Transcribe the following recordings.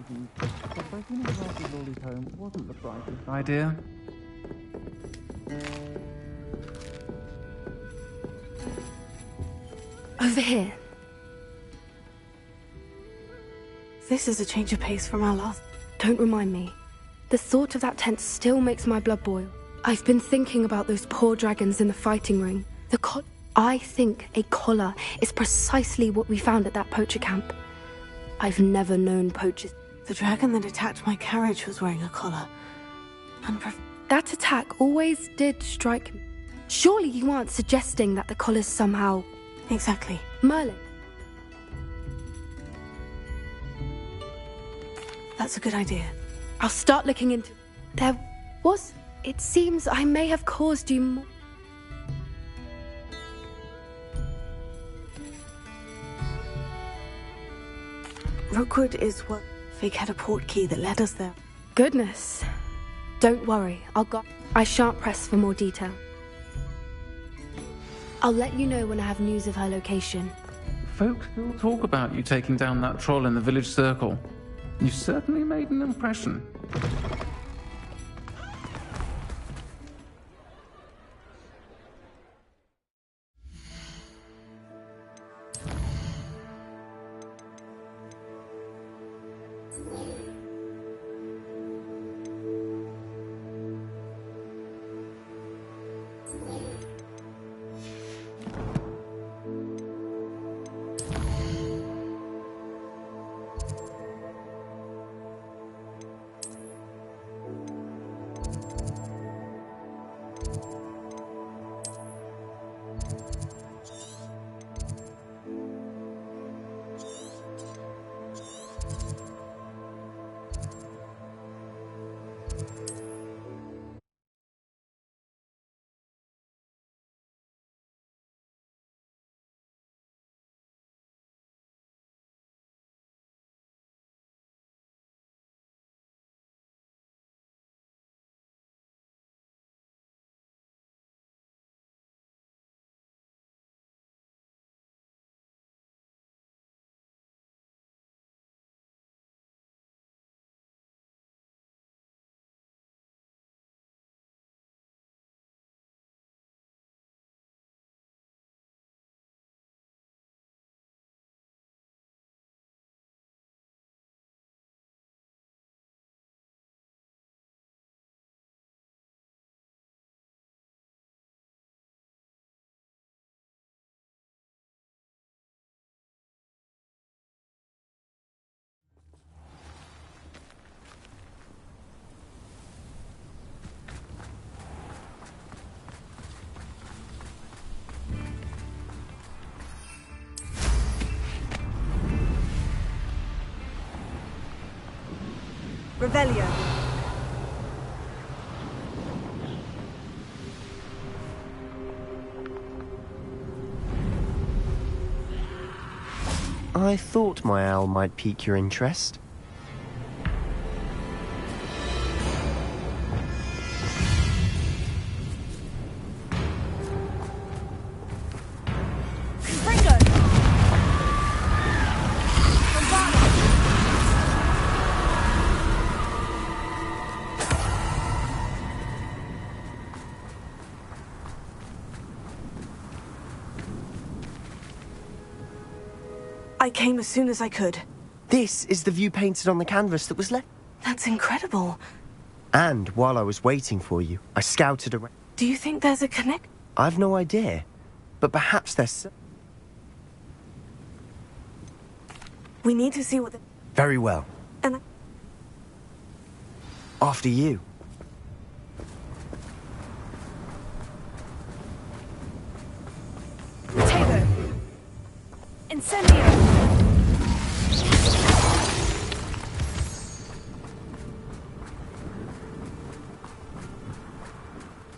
reasons, but breaking into Arthur Lawley's home wasn't the brightest idea. Over here. This is a change of pace from our last... Don't remind me. The thought of that tent still makes my blood boil. I've been thinking about those poor dragons in the fighting ring. I think a collar is precisely what we found at that poacher camp. I've never known poachers. The dragon that attacked my carriage was wearing a collar. That attack always did strike me. Surely you aren't suggesting that the collar's somehow... Exactly. Merlin. That's a good idea. I'll start looking into... It seems I may have caused you more... Rookwood is what... Fig had a port key that led us there. Goodness. Don't worry, I shan't press for more detail. I'll let you know when I have news of her location. Folks still talk about you taking down that troll in the village circle. You certainly made an impression. Revelio. I thought my owl might pique your interest. I came as soon as I could. This is the view painted on the canvas that was left. That's incredible. And while I was waiting for you, I scouted around. Do you think there's a connect? I've no idea, but perhaps there's... We need to see what the... Very well. And... After you. Taylor! Incendio!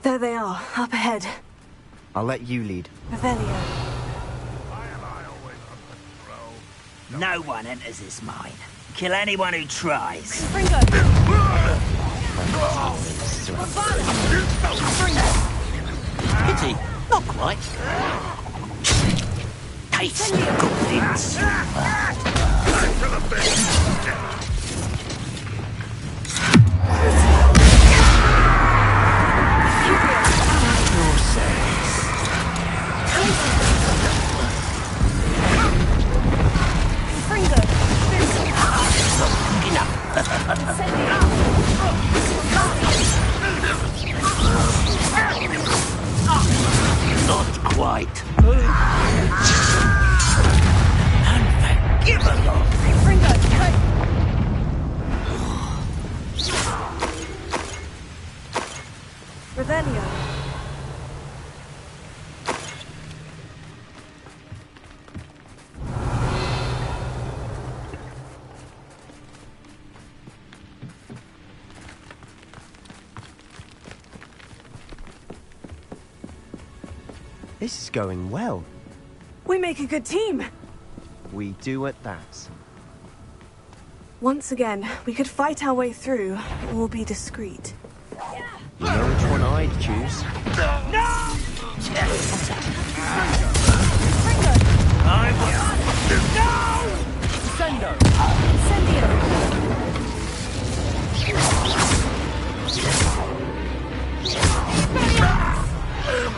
There they are, up ahead. I'll let you lead. Revelio. No one enters this mine. Kill anyone who tries. Ringo! Pity, not quite. Taste the good things. This is going well. We make a good team. We do at that. Once again, we could fight our way through, or be discreet. You know which one I'd choose?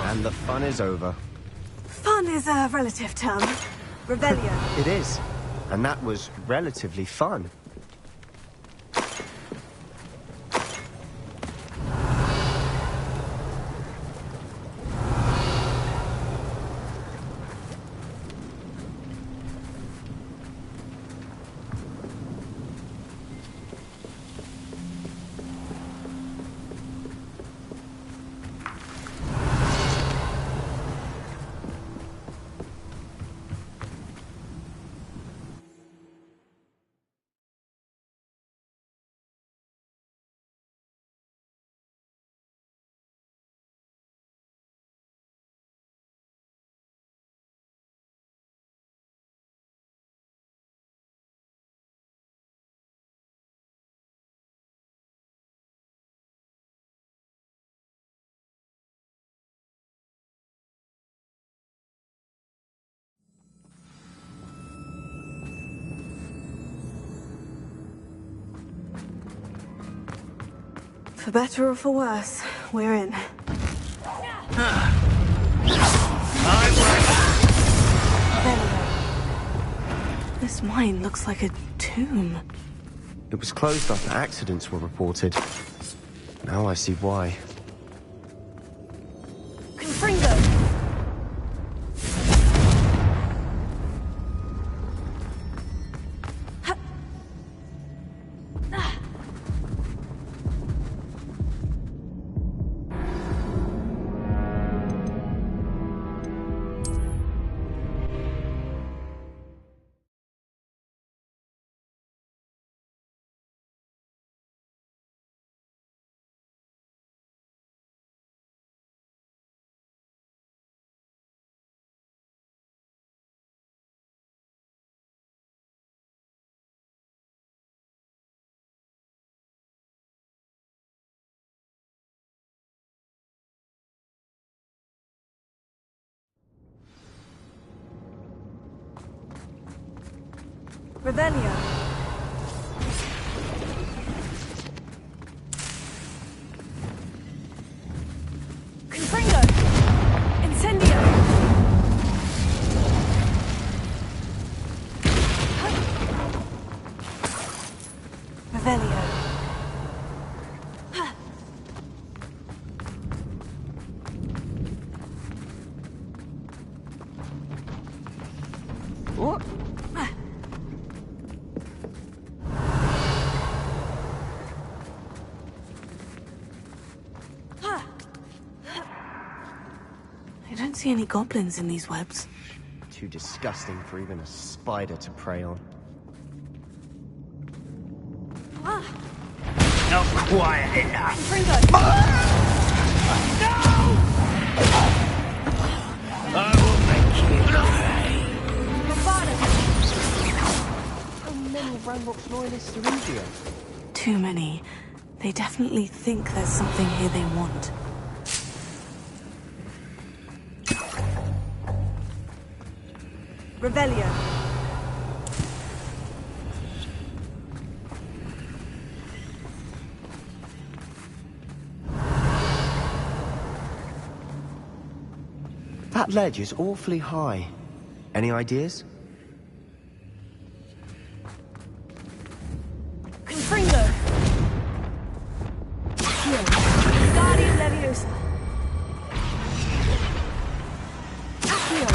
And the fun is over. Fun is a relative term. Revelio. It is. And that was relatively fun. For better or for worse, we're in. This mine looks like a tomb. It was closed after accidents were reported. Now I see why. Confringo! Revelio. Confringo! Incendio! Revelio. What? I don't see any goblins in these webs. Too disgusting for even a spider to prey on. Not quiet enough. Confringo! I will make you pay. Bravado! How many Ranrock's loyalists are in here? Too many. They definitely think there's something here they want. Revelio. That ledge is awfully high. Any ideas? Confringo. Guardian Leviosa. Accio.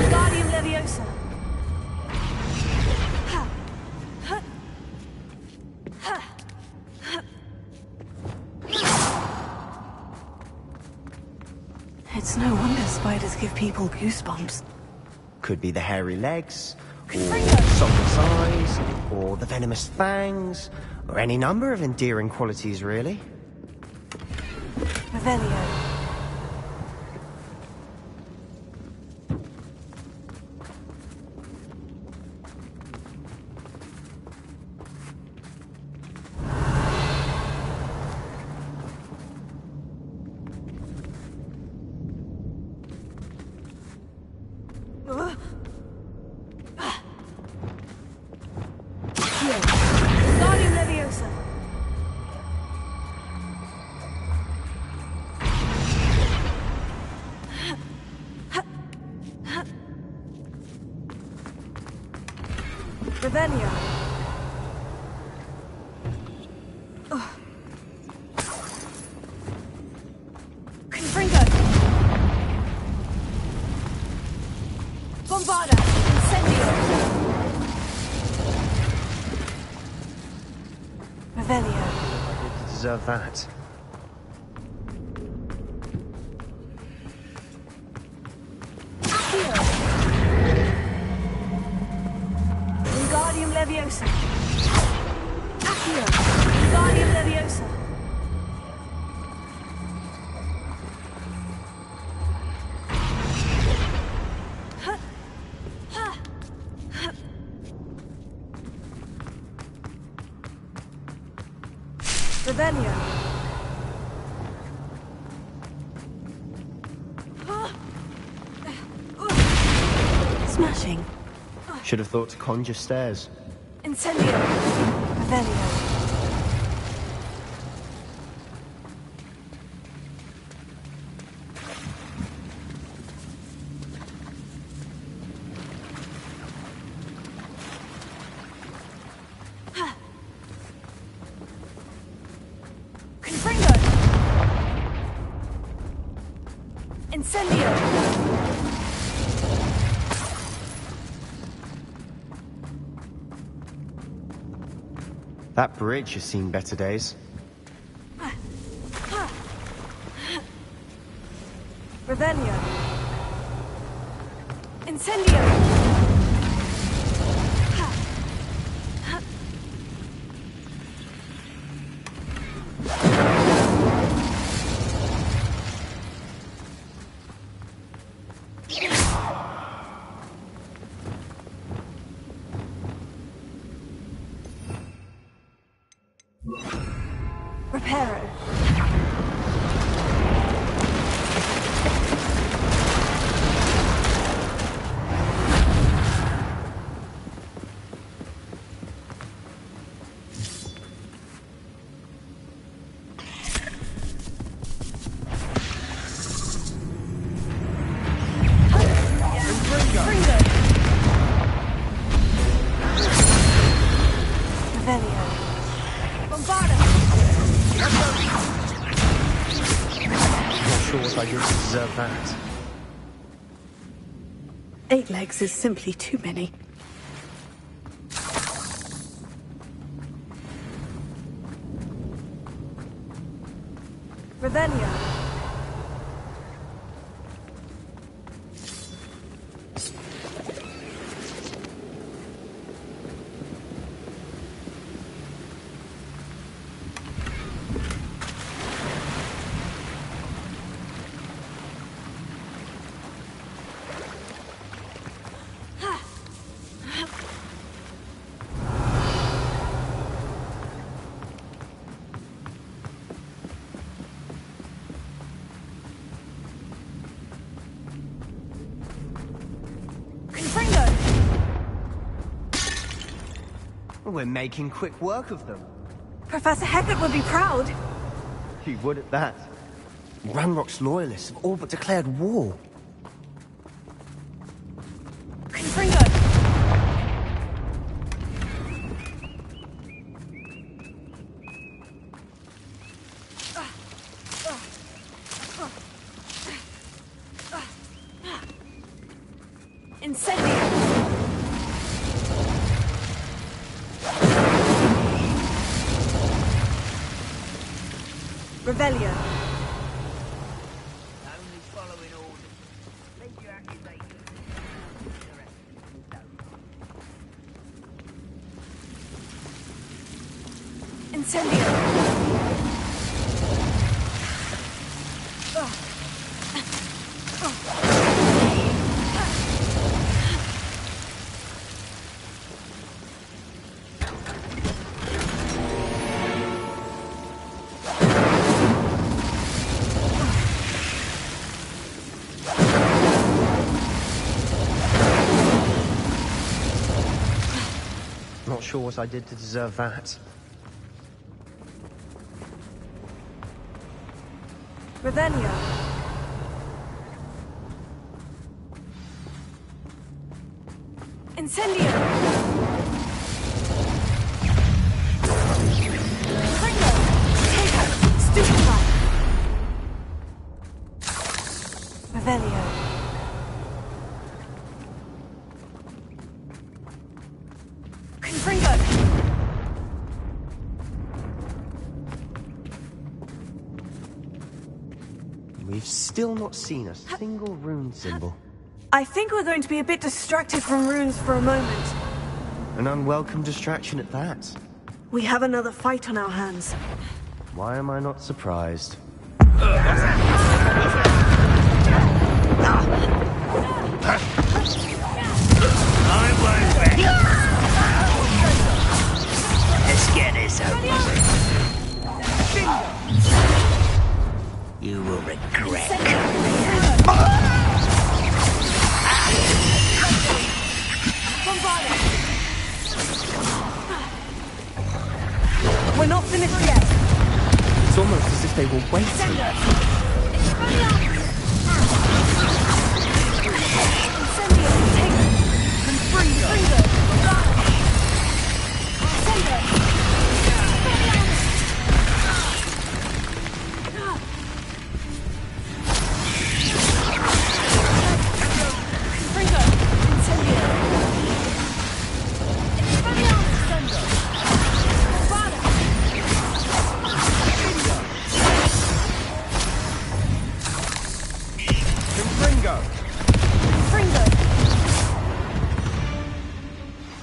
Guardian Leviosa. Ha. Ha. Ha. Ha. It's no wonder spiders give people goosebumps. Could be the hairy legs, or Confringo. soft eyes, or the venomous fangs, or any number of endearing qualities, really. Revelio. Accio. Wingardium Leviosa. Revelio. Confringo. Bombarda. Incendio. Revelio. You deserve that. Accio. Wingardium Leviosa. Accio. Wingardium Leviosa. Revelio. Smashing. Should have thought to conjure stairs. Incendio. Revelio. Confringo. Incendio. That bridge has seen better days. Revelio. Incendio. Reparo. Confringo. Revelio. Bombarda. Not sure what I did to deserve that. 8 legs is simply too many. Revelio. Confringo. We're making quick work of them. Professor Hecat would be proud. He would at that. Ranrock's loyalists have all but declared war. Confringo. Incendio. Revelio. Only following orders. Leave your accusations. Incendio. sure what I did to deserve that. Revelio. Incendio. Pringo. Take her. Stupefy. Revelio. Confringo. We've still not seen a single rune symbol. I think we're going to be a bit distracted from runes for a moment. An unwelcome distraction at that. We have another fight on our hands. Why am I not surprised? I won't bet. Let's get this over with. You will regret coming. We're not finished yet. It's almost as if they were waiting.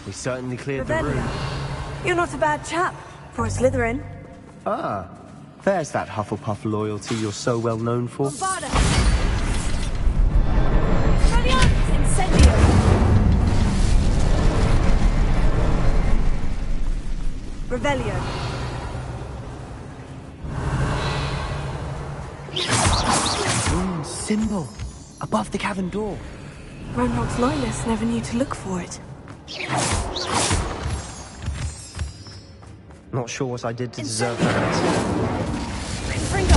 We certainly cleared the room. You're not a bad chap for a Slytherin. Ah, there's that Hufflepuff loyalty you're so well known for. Bombarda. Incendio. Revelio. Symbol above the cavern door. Ronald's loyalists never knew to look for it. Not sure what I did to deserve that. Confringo.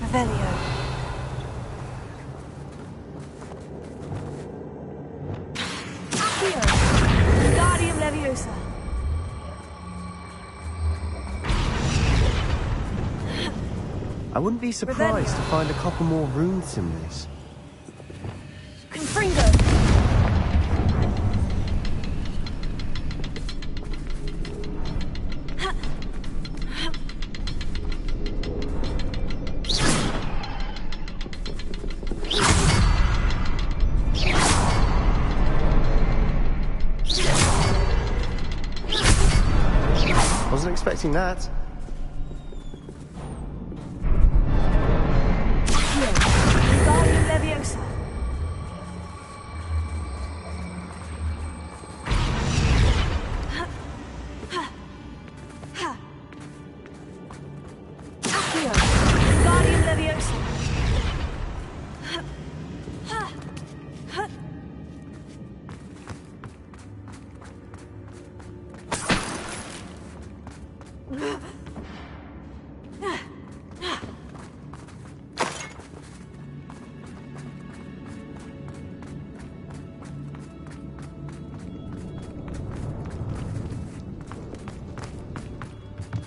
Revelio. Accio. Guardium Leviosa. I wouldn't be surprised to find a couple more rune symbols. Confringo. Wasn't expecting that. Guardium Leviosa. Accio. Guardium Leviosa.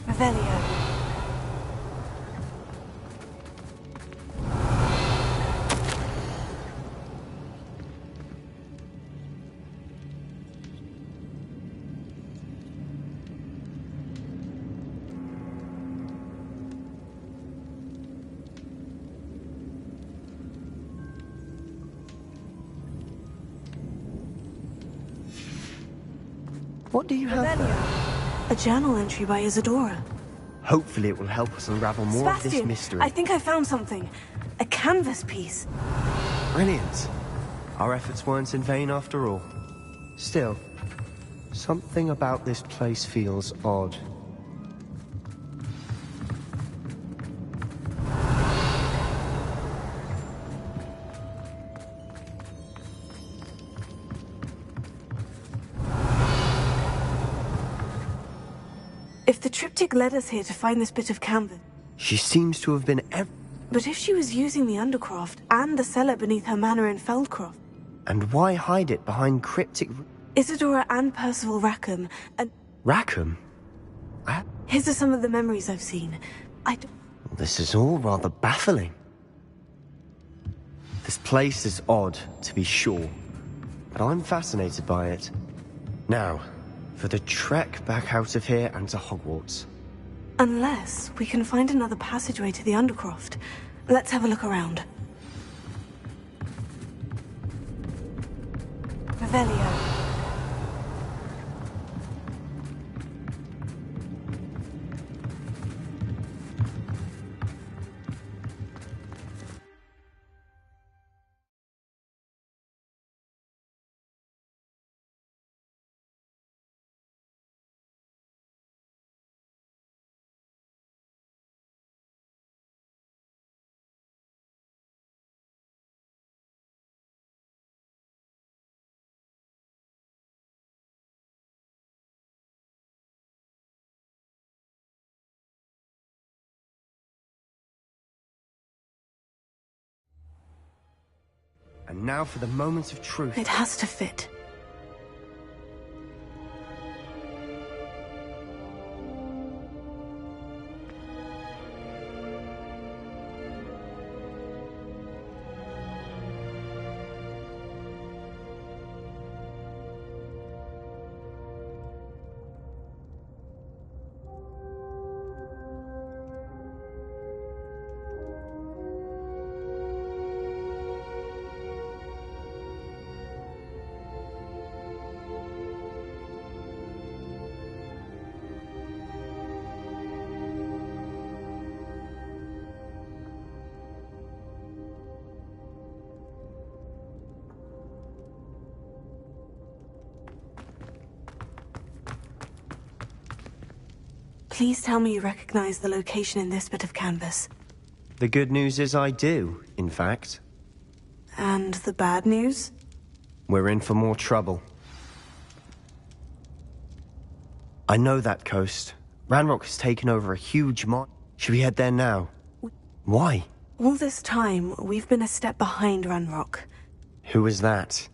Revelio. What do you have there? A journal entry by Isadora. Hopefully it will help us unravel more of this Sebastian, mystery. I think I found something. A canvas piece. Brilliant. Our efforts weren't in vain after all. Still, something about this place feels odd. If the triptych led us here to find this bit of canvas... She seems to have been But if she was using the Undercroft and the cellar beneath her manor in Feldcroft... And why hide it behind cryptic... Isadora and Percival Rackham, and... Rackham? His are some of the memories I've seen. This is all rather baffling. This place is odd, to be sure, but I'm fascinated by it. Now, for the trek back out of here and to Hogwarts. Unless we can find another passageway to the Undercroft. Let's have a look around. Revelio. And now for the moment of truth. It has to fit. Please tell me you recognize the location in this bit of canvas. The good news is I do, in fact. And the bad news? We're in for more trouble. I know that coast. Ranrock has taken over a huge Should we head there now? Why? All this time, we've been a step behind Ranrock. Who is that?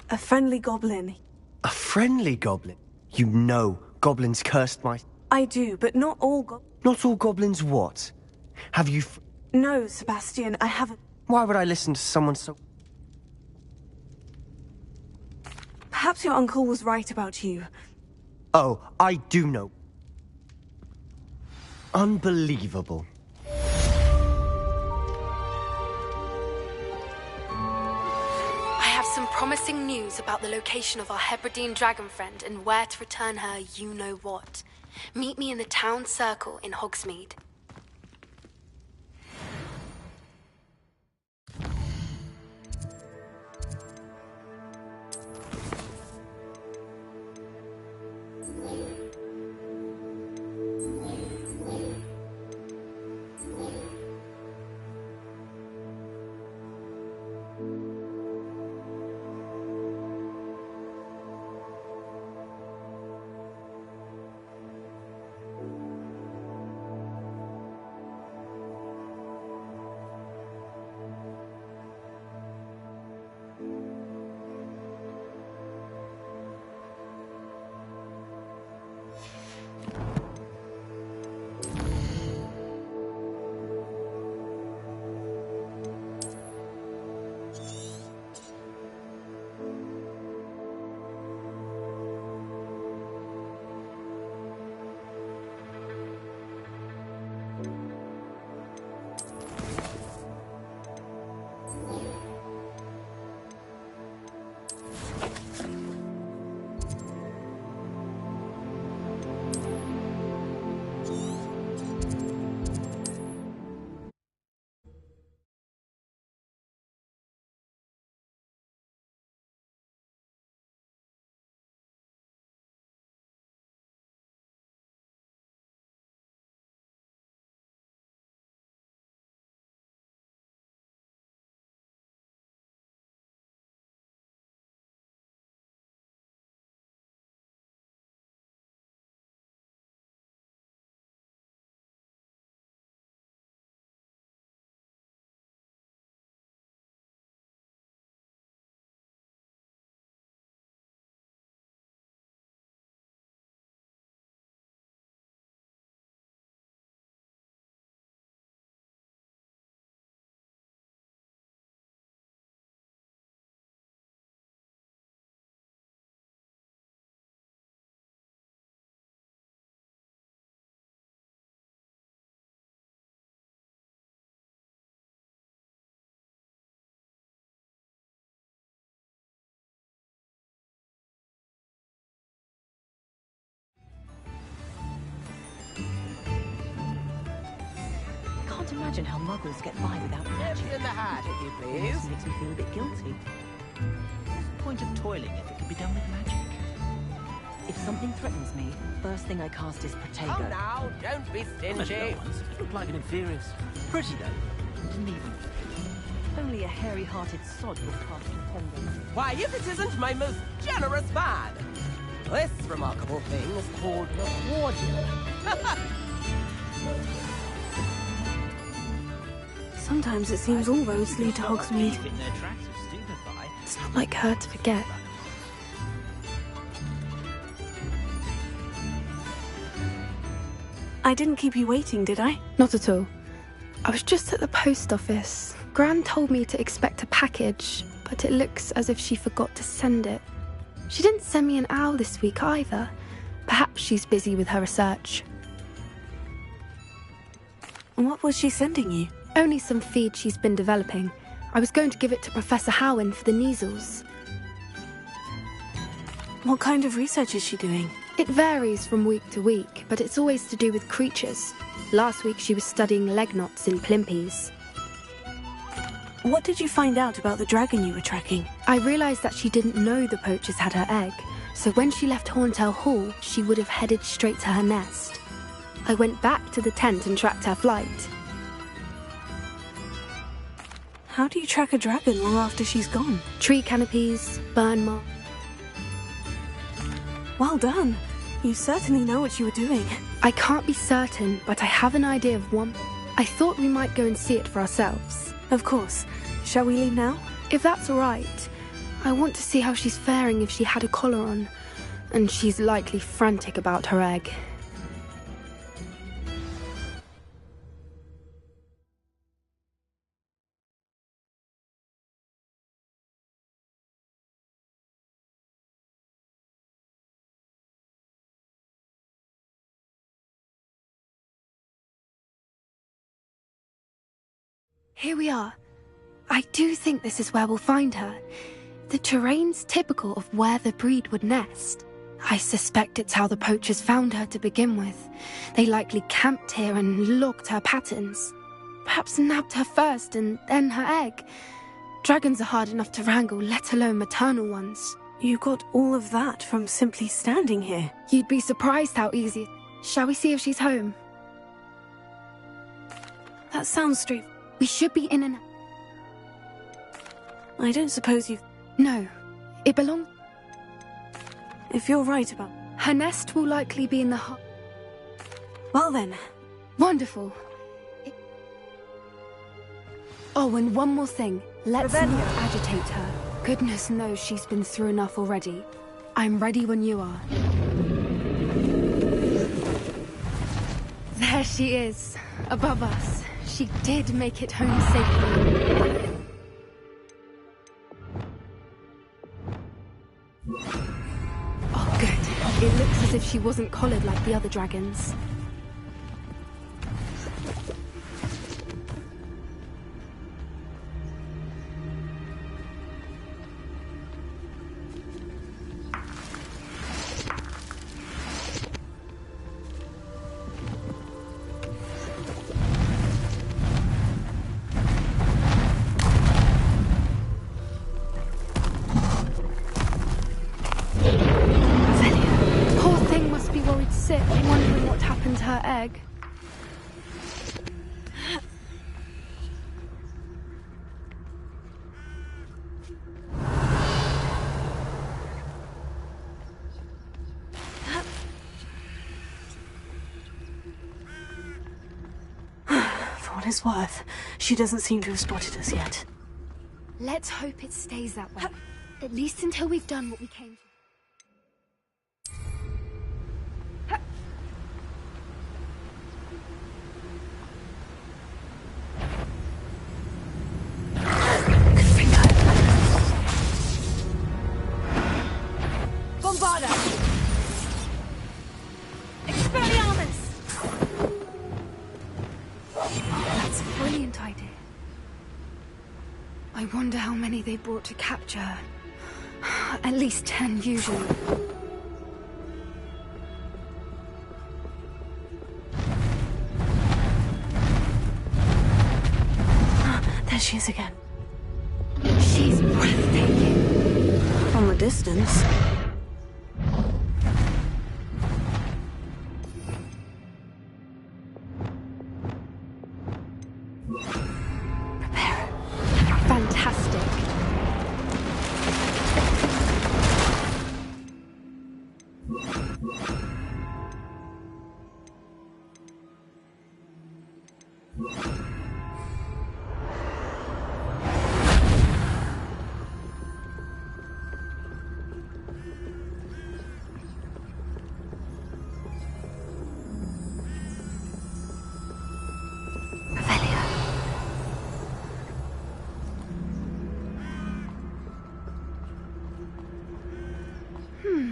A friendly goblin. A friendly goblin? You know, goblins cursed my... I do, but not all Not all goblins what? Have you... No, Sebastian, I haven't... Why would I listen to someone so... Perhaps your uncle was right about you. Oh, I do know. Unbelievable. I have some promising news about the location of our Hebridean dragon friend and where to return her you-know-what. Meet me in the town circle in Hogsmeade. imagine how muggles get by without magic. In the hat, if you please. Almost makes me feel a bit guilty. What's the point of toiling if it can be done with magic? If something threatens me, first thing I cast is Protego. Oh, now, don't be stingy. Look like an inferior. Pretty though. Didn't even. Only a hairy-hearted sod would cast Pretendo. Why, if it isn't my most generous man! This remarkable thing is called the Guardian. Sometimes it seems all roads lead to Hogsmeade. Deep in their tracks of stupefy. It's not like her to forget. I didn't keep you waiting, did I? Not at all. I was just at the post office. Gran told me to expect a package, but it looks as if she forgot to send it. She didn't send me an owl this week either. Perhaps she's busy with her research. What was she sending you? Only some feed she's been developing. I was going to give it to Professor Howin for the measles. What kind of research is she doing? It varies from week to week, but it's always to do with creatures. Last week she was studying leg knots in plimpies. What did you find out about the dragon you were tracking? I realised that she didn't know the poachers had her egg, so when she left Horntail Hall, she would have headed straight to her nest. I went back to the tent and tracked her flight. How do you track a dragon long after she's gone? Tree canopies, burn marks. Well done. You certainly know what you were doing. I can't be certain, but I have an idea of one. I thought we might go and see it for ourselves. Of course. Shall we leave now? If that's all right. I want to see how she's faring if she had a collar on. And she's likely frantic about her egg. Here we are. I do think this is where we'll find her. The terrain's typical of where the breed would nest. I suspect it's how the poachers found her to begin with. They likely camped here and logged her patterns. Perhaps nabbed her first and then her egg. Dragons are hard enough to wrangle, let alone maternal ones. You got all of that from simply standing here. You'd be surprised how easy. Shall we see if she's home? That sounds straight. We should be in and... I don't suppose you've... No, it belongs... If you're right about... Her nest will likely be in the... Well then. Wonderful. Oh, and one more thing. Let's not agitate her. Goodness knows she's been through enough already. I'm ready when you are. There she is, above us. She did make it home safely. Oh, good. It looks as if she wasn't collared like the other dragons. Wondering what happened to her egg. For what it's worth, she doesn't seem to have spotted us yet. Let's hope it stays that way. At least until we've done what we came for. I wonder how many they brought to capture her. At least 10 usually. she is again. She's breathtaking. From a distance. Prepare. Fantastic.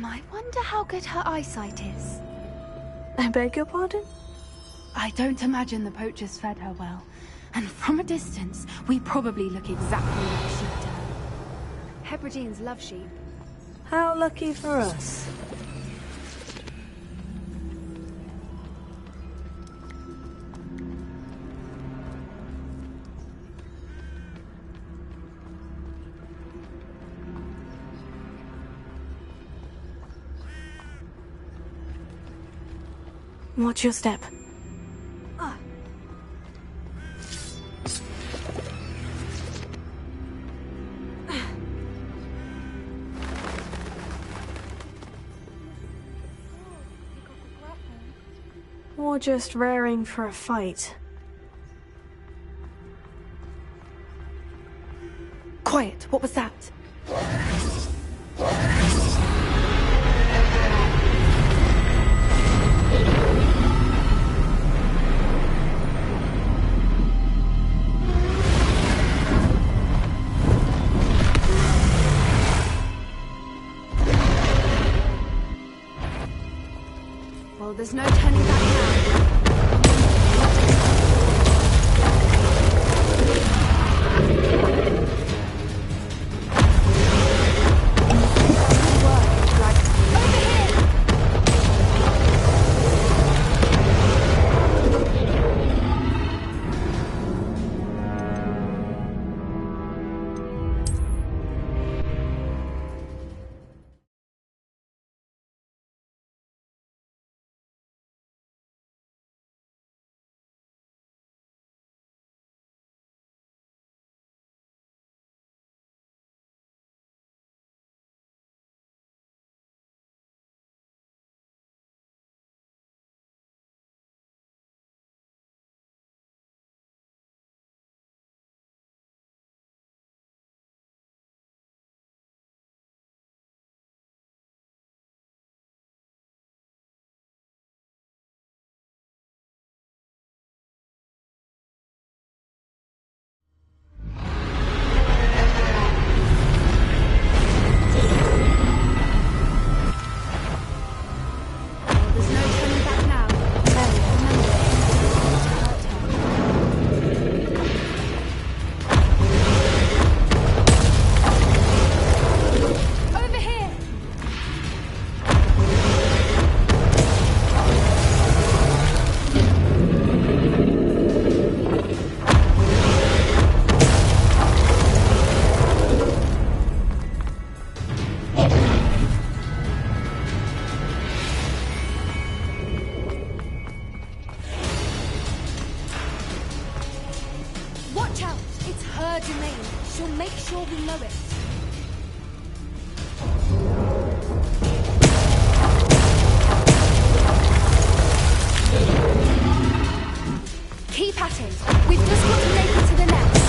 I wonder how good her eyesight is. I beg your pardon? I don't imagine the poachers fed her well. And from a distance, we probably look exactly like sheep to her. Hebrideans love sheep. How lucky for us. Watch your step. Or just raring for a fight. Quiet, what was that? Well, there's no turning back now. Watch out! It's her domain. She'll make sure we know it. Keep at it. We've just got to make it to the nest.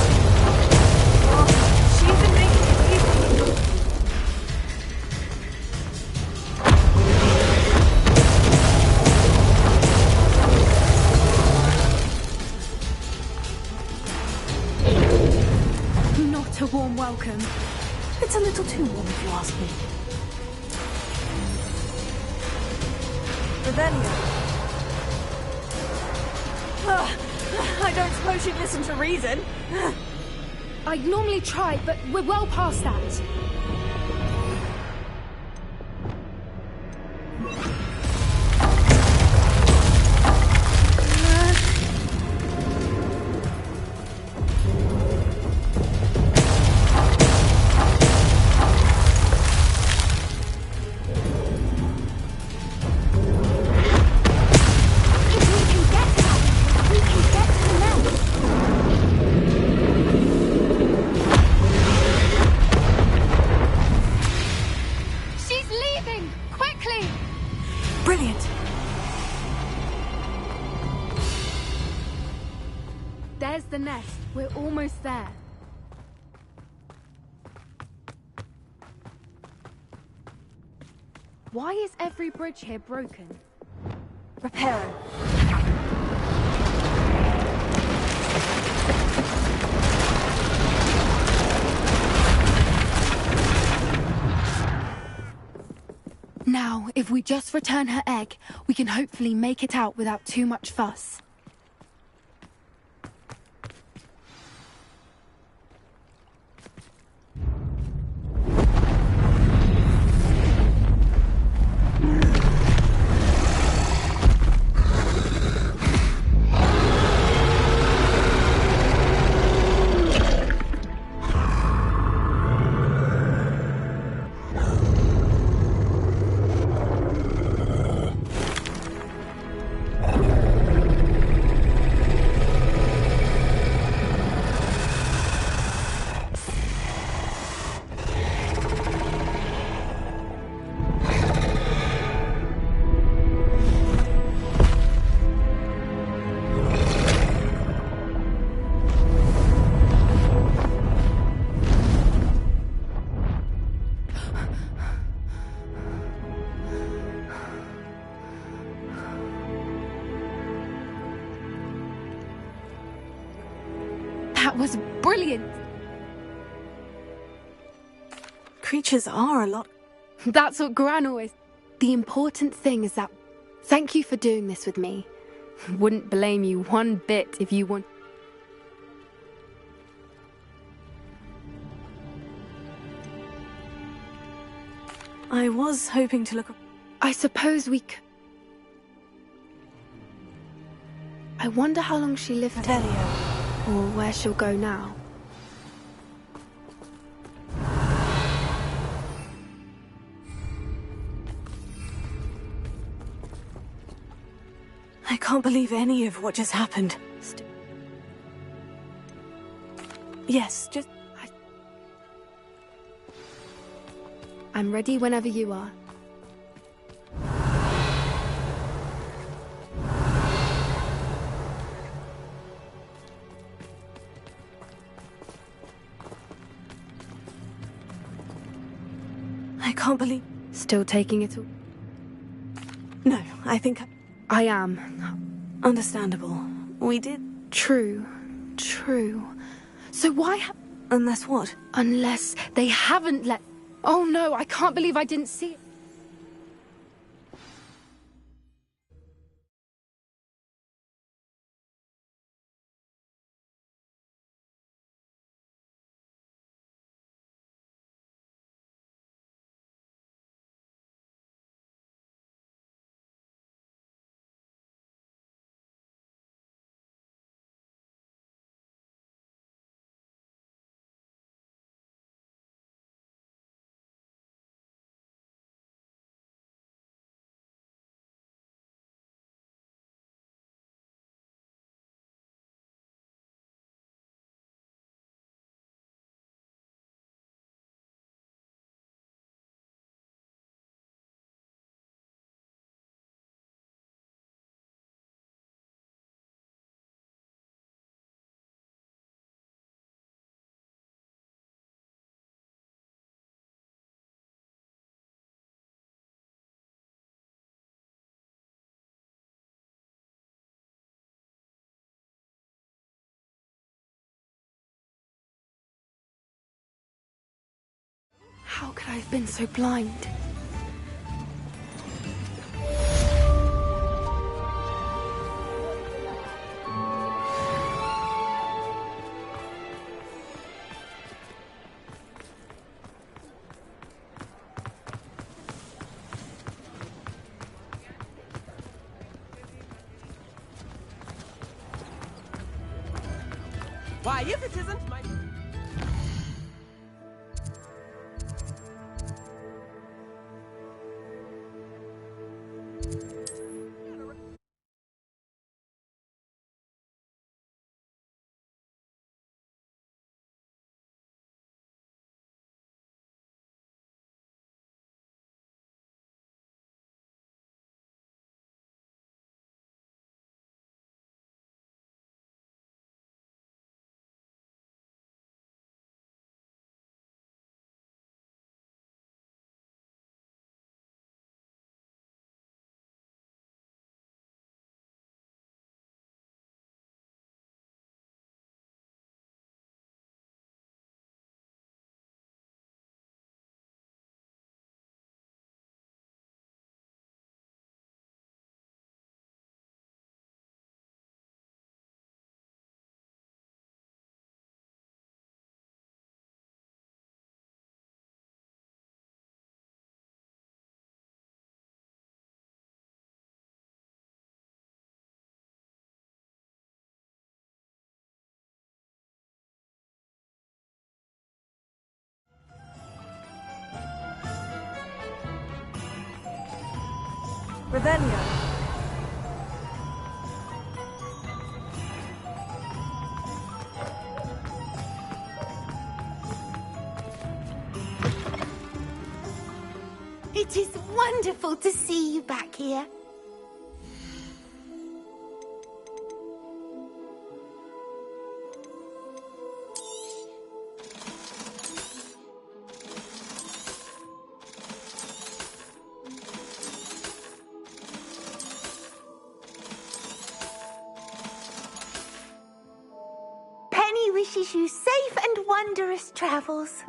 Oh, she isn't making it easy. Not a warm welcome. It's a little too warm if you ask me. Revelio. I don't suppose you'd listen to reason. I'd normally try, but we're well past that. almost there. Why is every bridge here broken? Repair it. Now, if we just return her egg, we can hopefully make it out without too much fuss. That was brilliant! Creatures are a lot. That's what Gran always... The important thing is that... Thank you for doing this with me. Wouldn't blame you one bit if you want... I was hoping to look... I suppose we could... I wonder how long she lived here, or where she'll go now. I can't believe any of what just happened. Yes, just... I'm ready whenever you are. I can't believe... Still taking it all? No, I think... I am. Understandable. We did... True. So why Unless what? Unless they haven't let... Oh no, I can't believe I didn't see it. How could I have been so blind? Why, if it isn't my... Revelio. It is wonderful to see you back here. Penny wishes you safe and wondrous travels.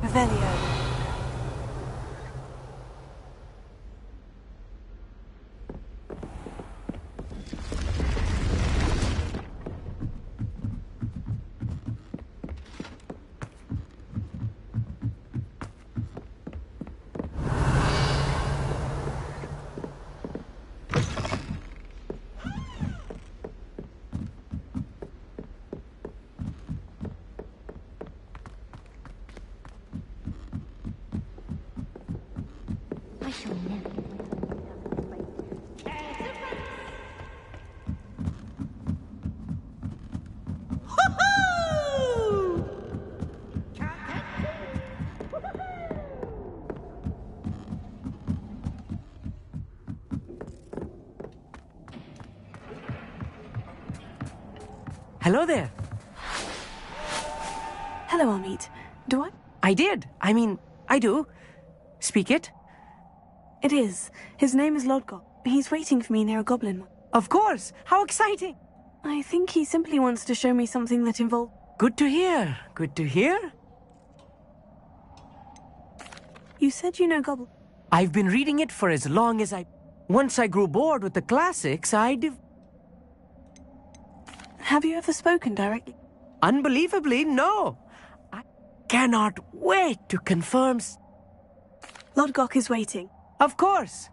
Revelio. I shall never get Hello there. Hello, Amit. Do I? I did. I mean, I do. Speak it. It is. His name is Lodgok. He's waiting for me near a goblin mine. Of course. How exciting. I think he simply wants to show me something that involves... Good to hear. Good to hear. You said you know Gobble... I've been reading it for as long as I... Once I grew bored with the classics, Have you ever spoken directly? Unbelievably, no. I cannot wait to confirm... Lodgok is waiting. Of course.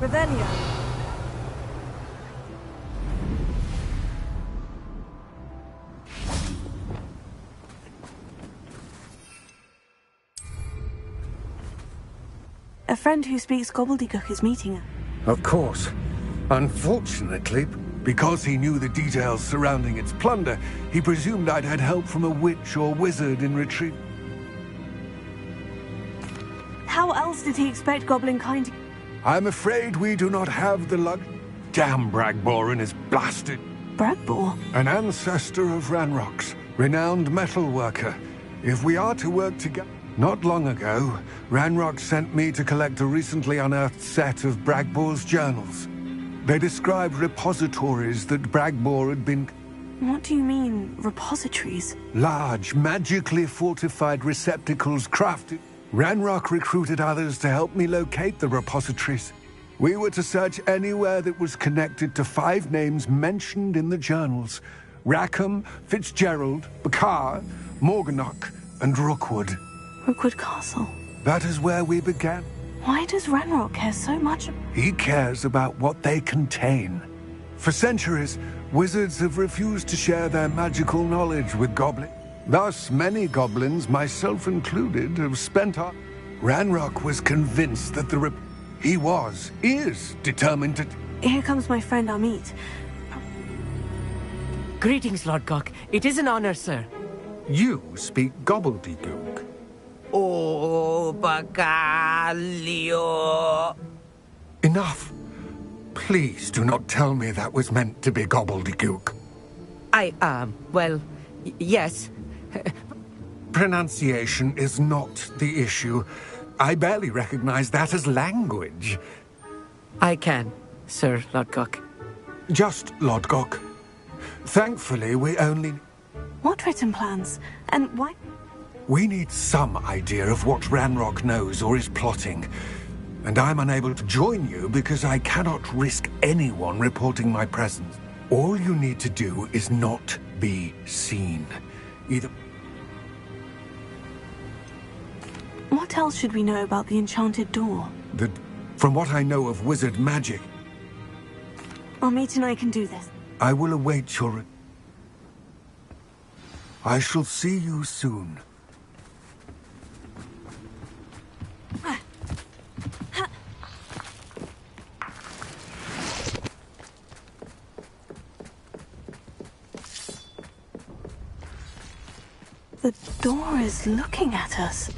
Revelio. A friend who speaks gobbledygook is meeting her. Of course. Unfortunately, because he knew the details surrounding its plunder, he presumed I'd had help from a witch or wizard in retreat. How else did he expect goblin kind to... I'm afraid we do not have the luck. Damn Bragbor and his blasted... Bragbor? An ancestor of Ranrock's, renowned metal worker. If we are to work together... Not long ago, Ranrock sent me to collect a recently unearthed set of Bragbor's journals. They described repositories that Bragbor had been... What do you mean, repositories? Large, magically fortified receptacles crafted. Ranrock recruited others to help me locate the repositories. We were to search anywhere that was connected to 5 names mentioned in the journals. Rackham, Fitzgerald, Bakar, Morganach, and Rookwood. Rookwood Castle? That is where we began. Why does Ranrock care so much? He cares about what they contain. For centuries, wizards have refused to share their magical knowledge with goblins. Thus, many goblins, myself included, have spent our... Ranrock was convinced that is determined to... Here comes my friend Amit. Greetings, Lodgok. It is an honor, sir. You speak gobbledygook. Oh, Bacalio. Enough. Please do not tell me that was meant to be gobbledygook. Well, yes. Pronunciation is not the issue. I barely recognize that as language. I can, Sir Lodgok. Just Lodgok. Thankfully, we only... What written plans? And why? We need some idea of what Ranrock knows or is plotting. And I'm unable to join you because I cannot risk anyone reporting my presence. All you need to do is not be seen. Either... What else should we know about the enchanted door? From what I know of wizard magic... Amit and I can do this. I will await your... I shall see you soon. The door is looking at us.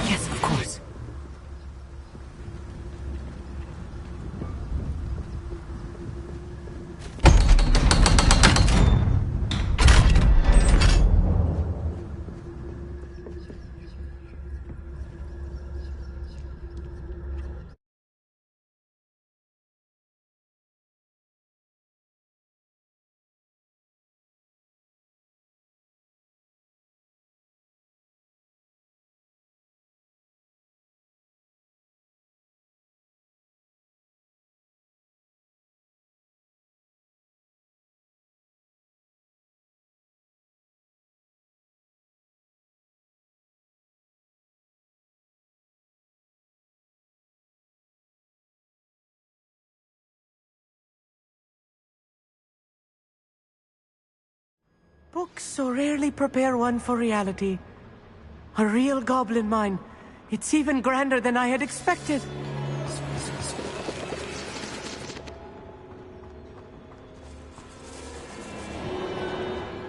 Yes, of course. Books so rarely prepare one for reality. A real goblin mine. It's even grander than I had expected.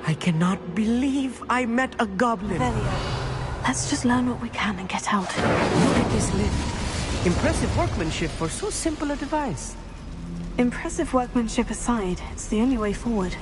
I cannot believe I met a goblin. Velio, let's just learn what we can and get out. Look at this lift. Impressive workmanship for so simple a device. Impressive workmanship aside, it's the only way forward.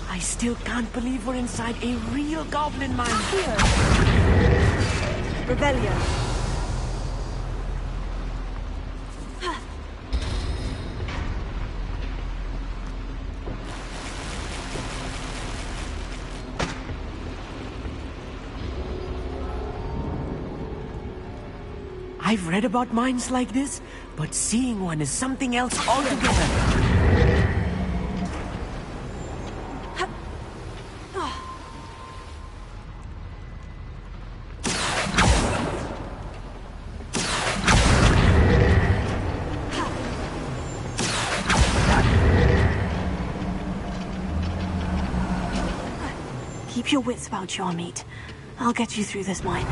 I still can't believe we're inside a real goblin mine. Here. Rebellion. I've read about mines like this, but seeing one is something else altogether. Keep your wits about you, Amit. I'll get you through this mine.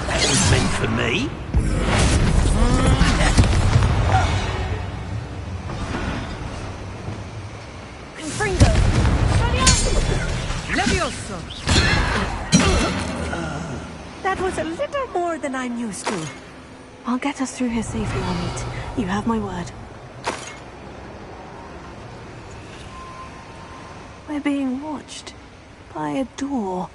That was meant for me. Levioso! That was a little more than I'm used to. I'll get us through here safely, Amit. You have my word. We're being watched by a door.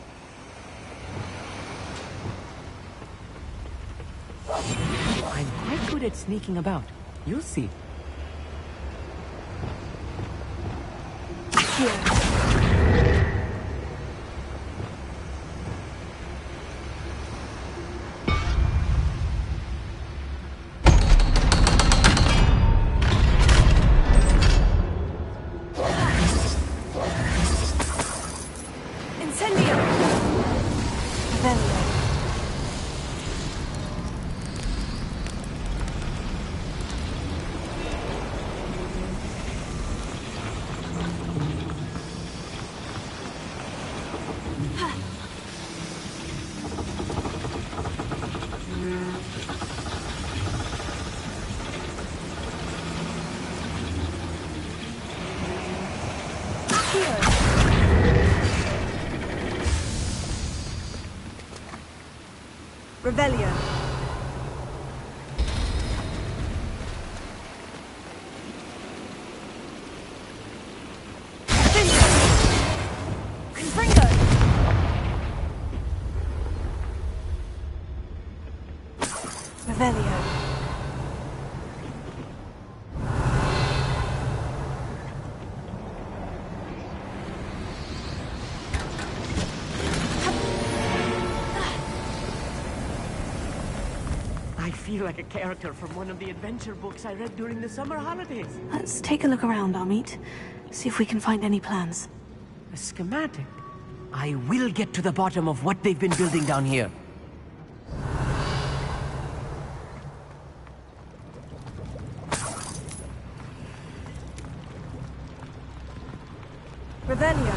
I'm quite good at sneaking about. You'll see. Here. Revelio. Revelio. I feel like a character from one of the adventure books I read during the summer holidays. Let's take a look around, Amit. See if we can find any plans. A schematic? I will get to the bottom of what they've been building down here. Revelia.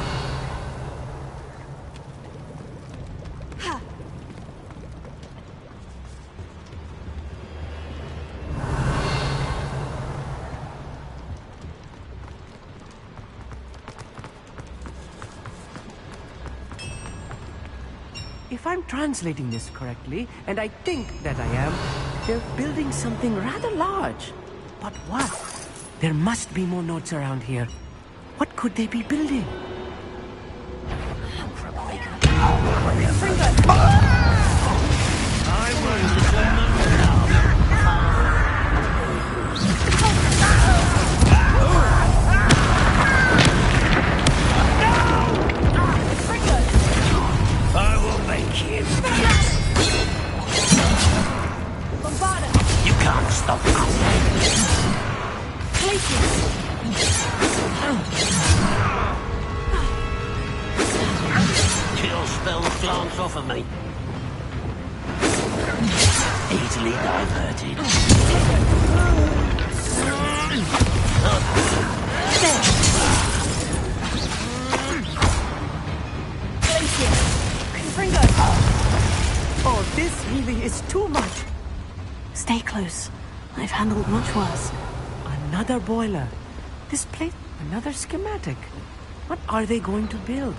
If I'm translating this correctly, and I think that I am, they're building something rather large. But what? There must be more notes around here. What could they be building? I will make you. You can't stop me. Chill spell glance off of me. Easily diverted. Oh, this really is too much. Stay close. I've handled much worse. Another boiler. This place, another schematic. What are they going to build?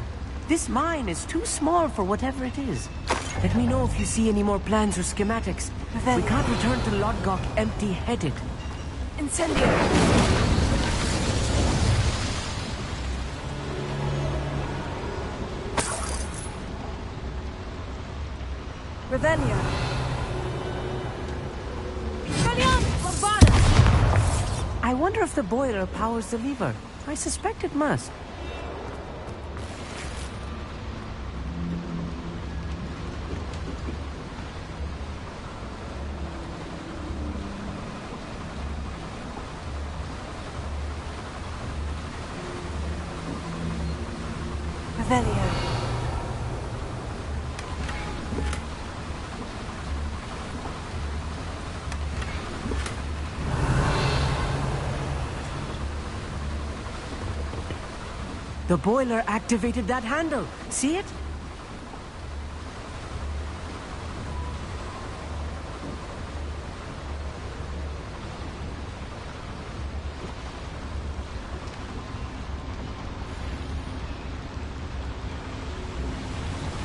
This mine is too small for whatever it is. Let me know if you see any more plans or schematics. We can't return to Lodgok empty-headed. Incendio. Revelia. I wonder if the boiler powers the lever. I suspect it must. Revelia. The boiler activated that handle. See it?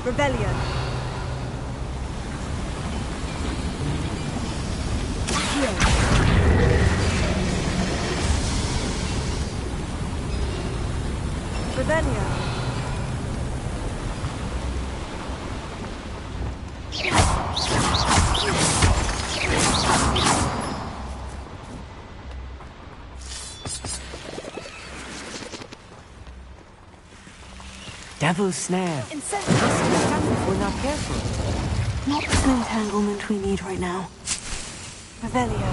Rebellion. Rebellion. Devil's snare. We're not careful. Not the entanglement we need right now. Revelio.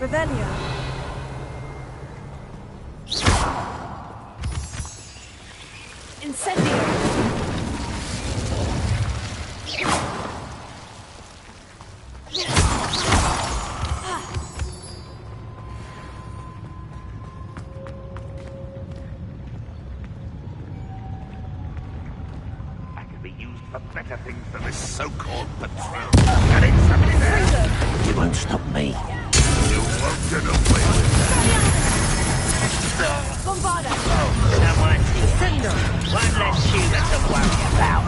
Revelio. Incendio. Better things than this so-called patrol. And it's something there. You won't stop me. You won't get away with that. Bombarda. Someone one less human to worry about.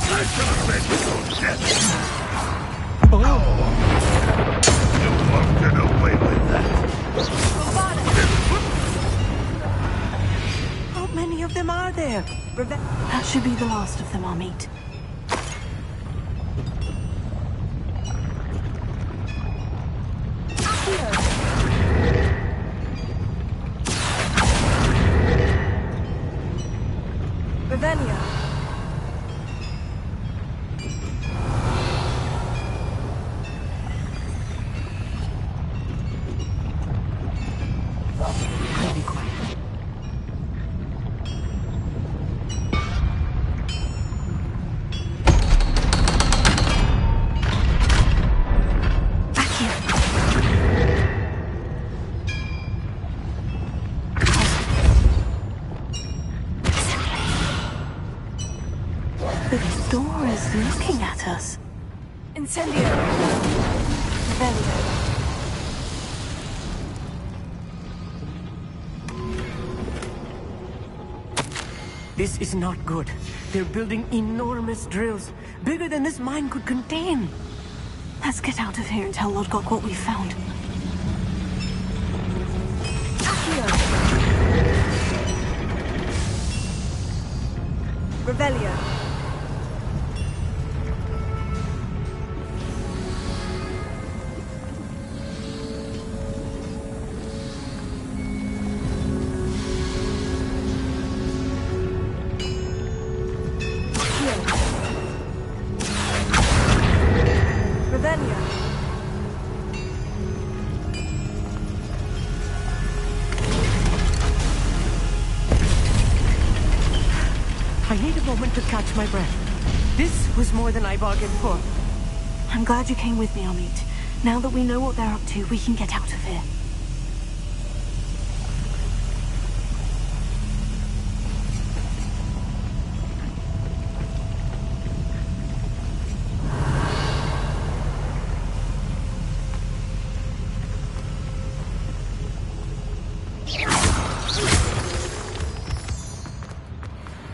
I shall avenge your death. You won't get away with that. How many of them are there? That should be the last of them I'll meet. Revelia. looking at us? Incendio! Revelio. This is not good. They're building enormous drills, bigger than this mine could contain. Let's get out of here and tell Lodgok what we found. Accio! Revelio. I need a moment to catch my breath. This was more than I bargained for. I'm glad you came with me, Amit. Now that we know what they're up to, we can get out of here.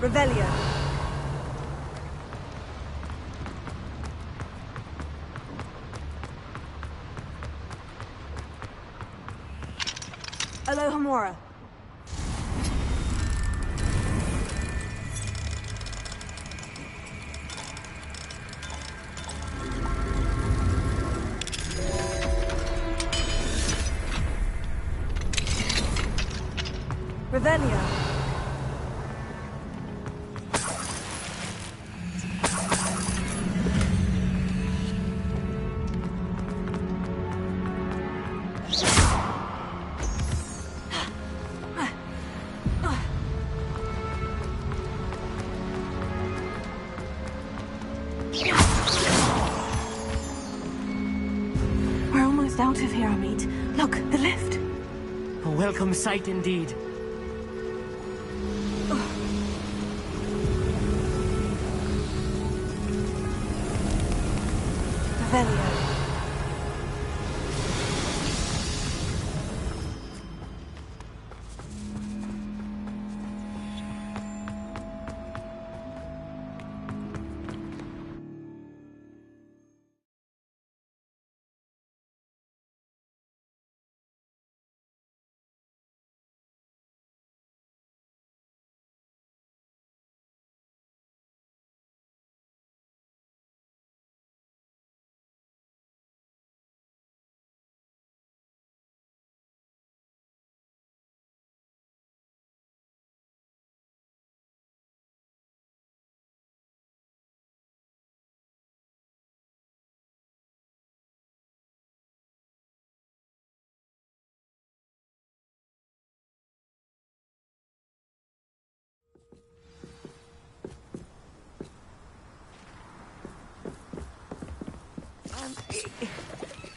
Revelio. Alohomora. Revelio. We're almost out of here, Amit. Look, the lift. A welcome sight indeed. Revelio.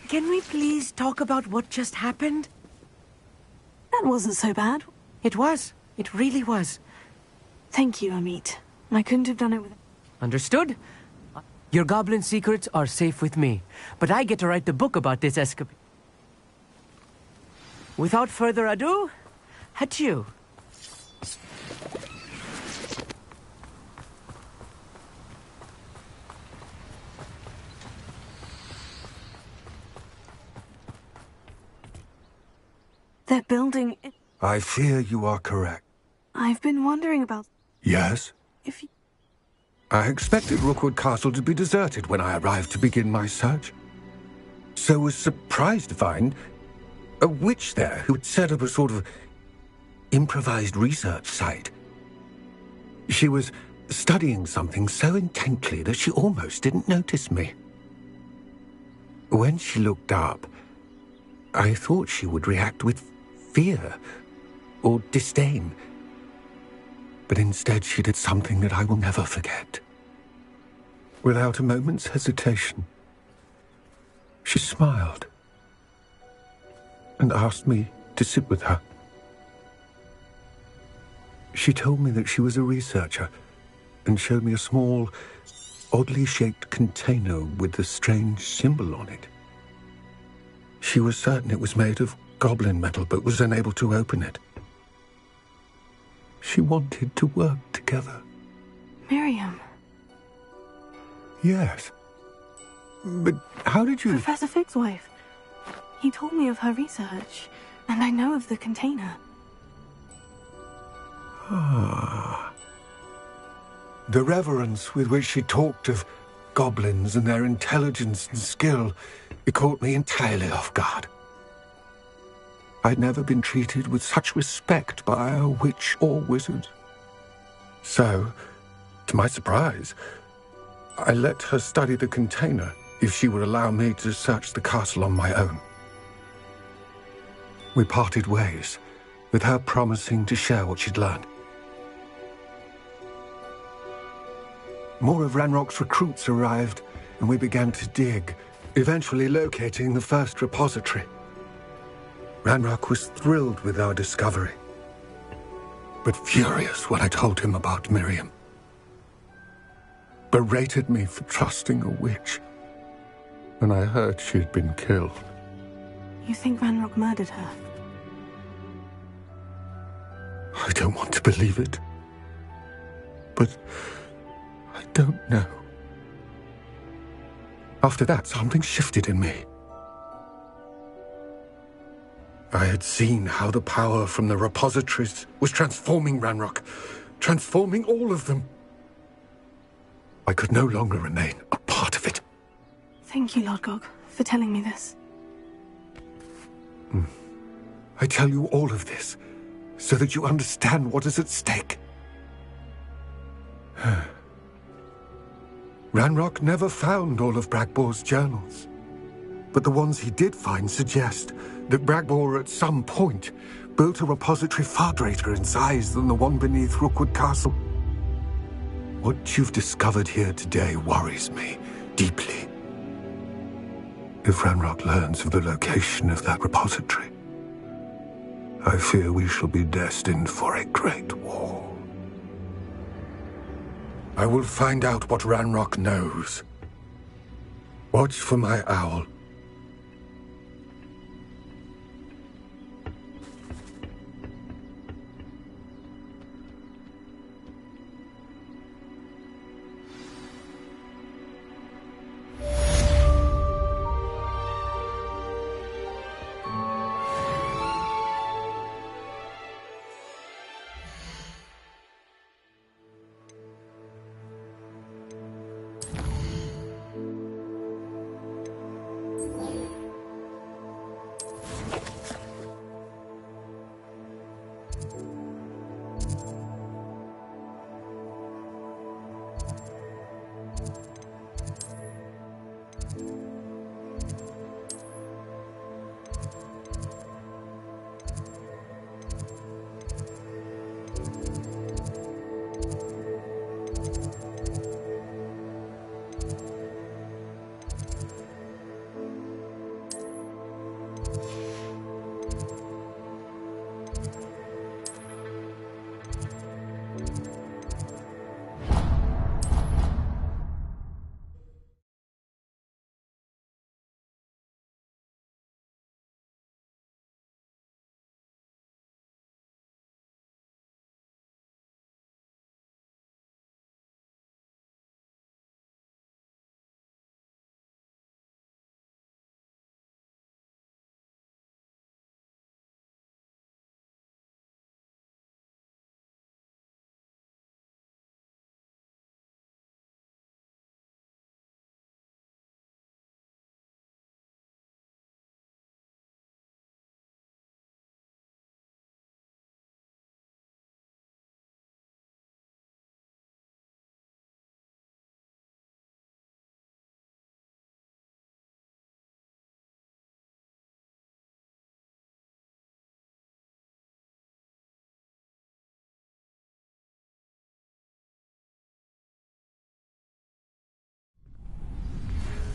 Can we please talk about what just happened? That wasn't so bad. It was. It really was. Thank you, Amit. I couldn't have done it with... Understood? Your goblin secrets are safe with me, but I get to write the book about this escapade. Without further ado, adieu. They're building... I fear you are correct. I've been wondering about... Yes? If you... I expected Rookwood Castle to be deserted when I arrived to begin my search. So was surprised to find a witch there who had set up a sort of improvised research site. She was studying something so intently that she almost didn't notice me. When she looked up, I thought she would react with fear or disdain. But instead she did something that I will never forget. Without a moment's hesitation, she smiled and asked me to sit with her. She told me that she was a researcher and showed me a small oddly shaped container with a strange symbol on it. She was certain it was made of goblin metal, but was unable to open it. She wanted to work together. Miriam. Yes. But how did you... Professor Fig's wife. He told me of her research, and I know of the container. Ah. The reverence with which she talked of goblins and their intelligence and skill, it caught me entirely off guard. I'd never been treated with such respect by a witch or wizard. So, to my surprise, I let her study the container if she would allow me to search the castle on my own. We parted ways, with her promising to share what she'd learned. More of Ranrock's recruits arrived, and we began to dig, eventually locating the first repository. Ranrock was thrilled with our discovery, but furious when I told him about Miriam. Berated me for trusting a witch, and I heard she'd been killed. You think Ranrock murdered her? I don't want to believe it, but I don't know. After that, something shifted in me. I had seen how the power from the repositories was transforming Ranrock, transforming all of them. I could no longer remain a part of it. Thank you, Lord Gog, for telling me this. I tell you all of this so that you understand what is at stake. Ranrock never found all of Bragbor's journals, but the ones he did find suggest that Bragbor at some point built a repository far greater in size than the one beneath Rookwood Castle. What you've discovered here today worries me deeply. If Ranrock learns of the location of that repository, I fear we shall be destined for a great war. I will find out what Ranrock knows. Watch for my owl.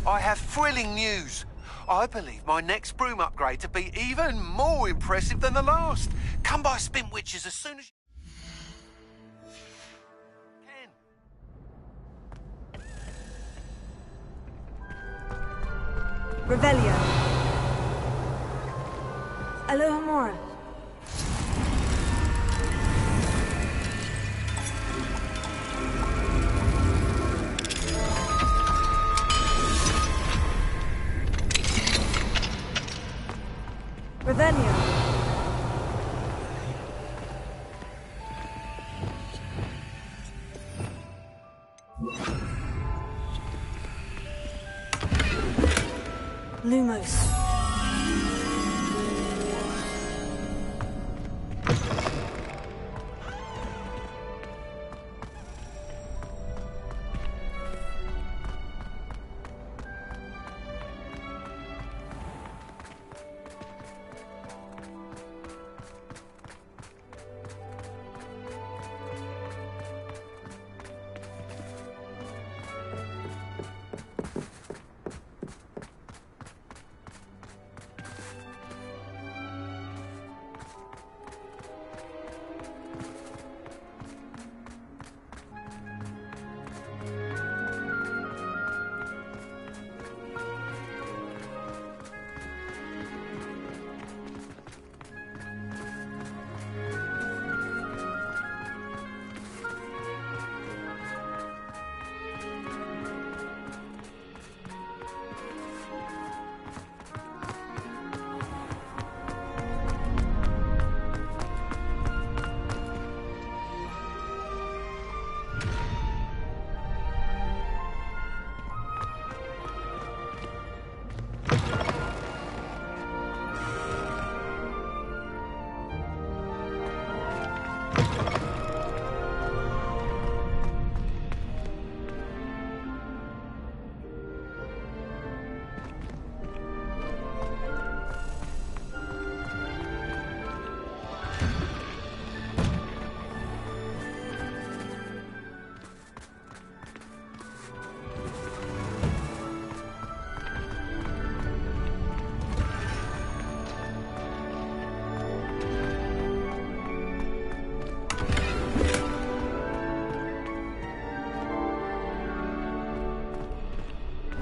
I have thrilling news. I believe my next broom upgrade to be even more impressive than the last. Come by Spin Witches as soon as you can. Revelio. Alohomora. Revelio. Lumos.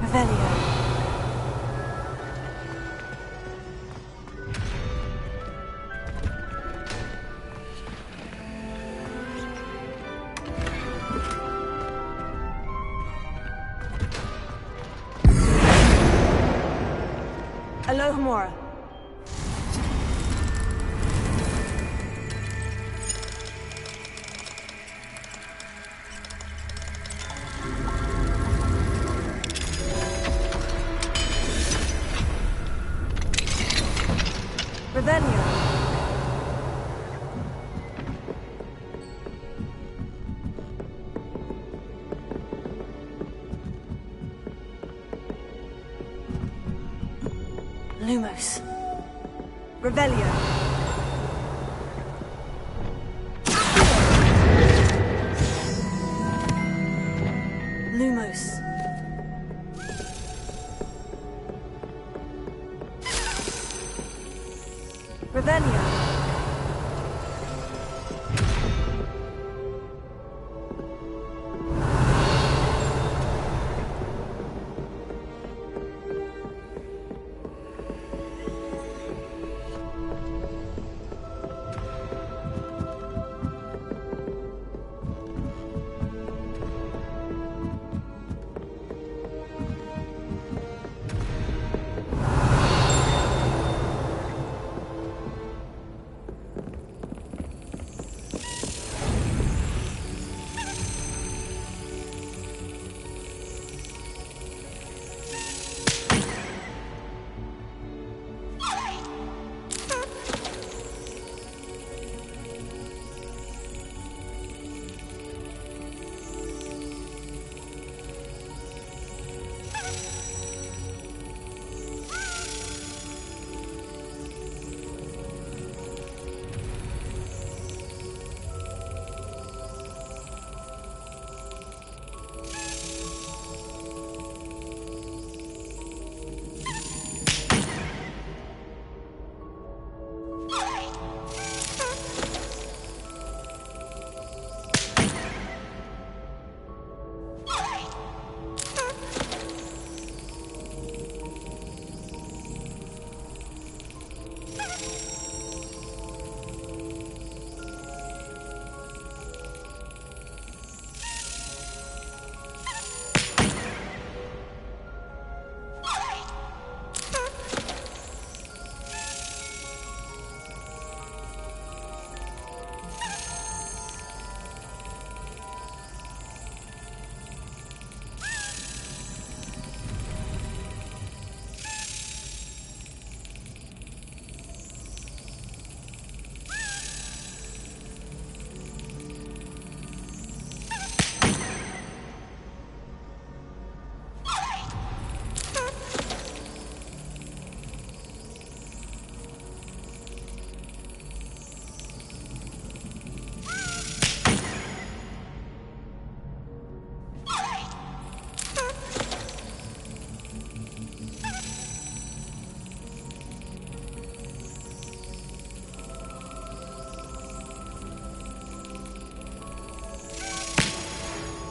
Revelio. Alohomora. Revelio. Lumos. Revelio. Lumos. Revelio.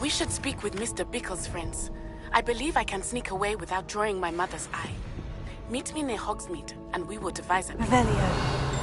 We should speak with Mr. Bickle's friends. I believe I can sneak away without drawing my mother's eye. Meet me near Hogsmeade, and we will devise a... Revelio.